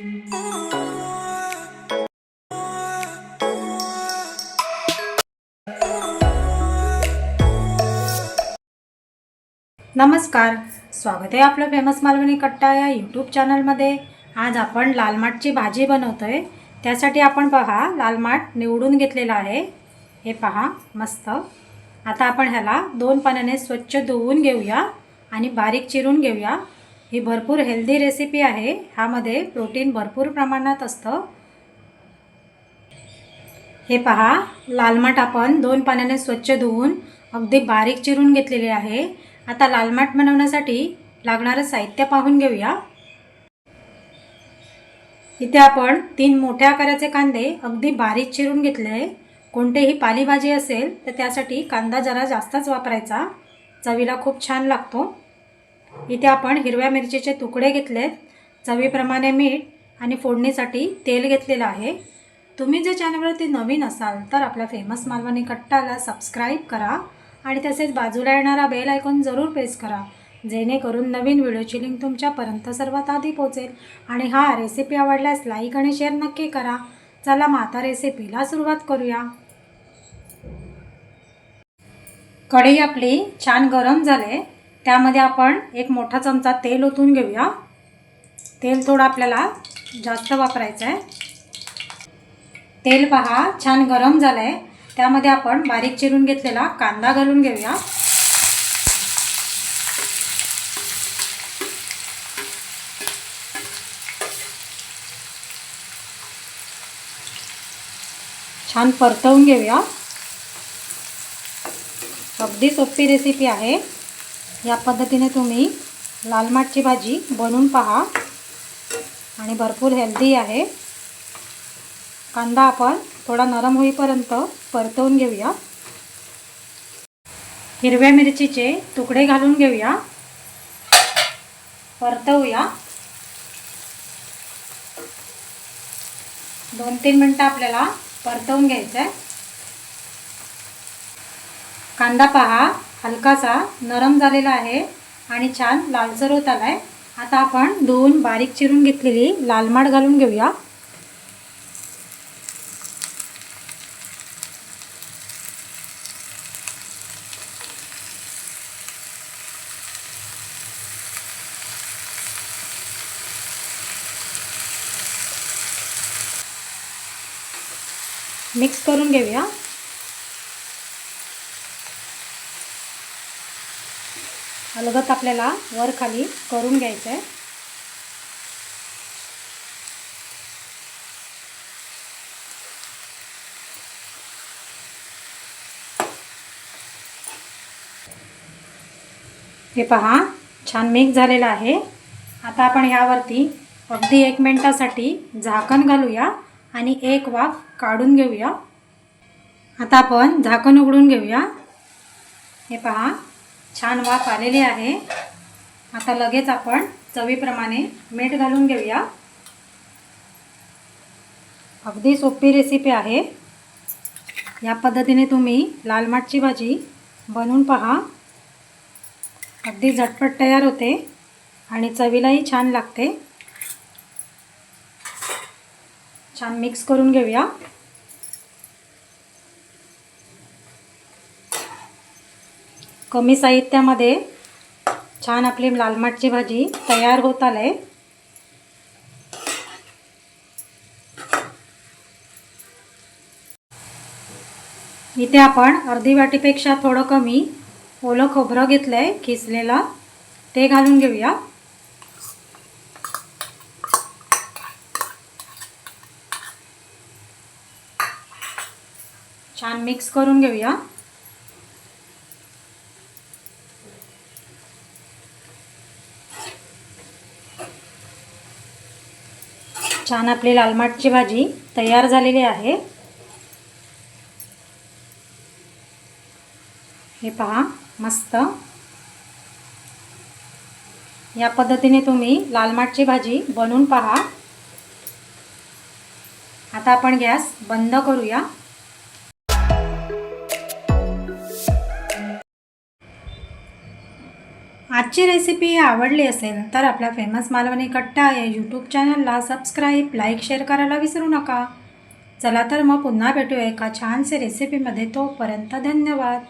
नमस्कार, स्वागत आहे आपलं फेमस मालवणी कट्टा या यूट्यूब चॅनलमध्ये। आज आपण लाल माठची भाजी बनवतोय। त्यासाठी आपण पहा लाल माठ निवडून घेतलेला आहे। हे पहा मस्त। आता आपण ह्याला 2 पाण्याने स्वच्छ धुवून घेऊया आणि बारीक चिरून घेऊया। ही भरपूर हेल्दी रेसिपी आहे। ह्यामध्ये प्रोटीन भरपूर प्रमाणात असतं। हे पहा लाल माठ आपण 2 पाण्याने स्वच्छ धुवून अगदी बारीक चिरून घेतलेले आहे। आता लाल माठ बनवण्यासाठी लागणारे साहित्य पाहून घेऊया। इथे आपण 3 मोठ्या आकाराचे कांदे अगदी बारीक चिरून घेतले आहे। कोणतेही पालेभाजी असेल तर त्यासाठी कांदा जरा जास्तच वापरायचा, चवीला खूप छान लागतो। इथे आपण हिरव्या मिरचीचे तुकडे घेतलेत, चवीप्रमाणे मीठ आणि फोडणीसाठी तेल घेतलेलं आहे। तुम्ही जर चॅनलवरती नवीन असाल तर आपल्या फेमस मालवणी कट्टाला सबस्क्राईब करा आणि तसेच बाजूला येणारा बेल आयकॉन जरूर प्रेस करा, जेणेकरून नवीन व्हिडिओची लिंक तुमच्यापर्यंत सर्वात आधी पोहोचेल। आणि रेसिपी आवडल्यास लाईक आणि शेअर नक्की करा। चला मग आता रेसिपीला सुरुवात करूया। कढई आपली छान गरम झाले, त्यामध्ये आपण 1 मोठा चमचा तेल ओतून घेऊया। तेल थोडं आपल्याला जास्त वापरायचं आहे। तेल पहा छान गरम झालंय, त्यामध्ये आपण बारीक चिरून घेतलेला कांदा घालून घेऊया। छान परतवून घेऊया। अगदी सोपी रेसिपी आहे। या पद्धतीने तुम्ही लाल माठची भाजी बनवून पहा आणि भरपूर हेल्दी आहे। कांदा आपण थोडा नरम होईपर्यंत परतवून घेऊया। हिरव्या मिरचीचे तुकडे घालून घेऊया, परतवूया। 2-3 मिनिटं आपल्याला परतवून घ्यायचं आहे। कांदा पहा हलकासा नरम झालेला आहे आणि छान लालसर होत आलाय। आता आपण धुवून बारीक चिरून घेतलेली लाल माठ घालून घेऊया। मिक्स करून घेऊया। अलगद आपल्याला वर खाली करून घ्यायचं आहे। हे पहा छान मिक्स झालेलं आहे। आता आपण ह्यावरती अगदी 1 मिनिटासाठी झाकण घालूया आणि 1 वाफ काढून घेऊया। आता आपण झाकण उघडून घेऊया। हे पहा छान वाफ आलेली आहे। आता लगेच आपण चवीप्रमाणे मीठ घालून घेऊया। अगदी सोपी रेसिपी आहे। या पद्धतीने तुम्ही लाल माठची भाजी बनवून पहा, अगदी झटपट तयार होते आणि चवीलाही छान लागते। छान मिक्स करून घेऊया। कमी साहित्यामध्ये छान आपली लाल माठची भाजी तयार होत आली। इथे आपण अर्धी वाटीपेक्षा थोडं कमी ओलं खोबरं घेतलंय किसलेलं, ते घालून घेऊया। छान मिक्स करून घेऊया। छान आपली लाल माठची भाजी तयार झालेली आहे। हे पहा मस्त। या पद्धतीने तुम्ही लाल माठची भाजी बनवून पहा। आता आपण गॅस बंद करूया। आजची रेसिपी आवडली असेल तर आपल्या फेमस मालवणी कट्टा या यूट्यूब चॅनलला सबस्क्राईब, लाईक, शेअर करायला विसरू नका. चला तर मग पुन्हा भेटूया एका छानसे रेसिपीमध्ये. तोपर्यंत धन्यवाद.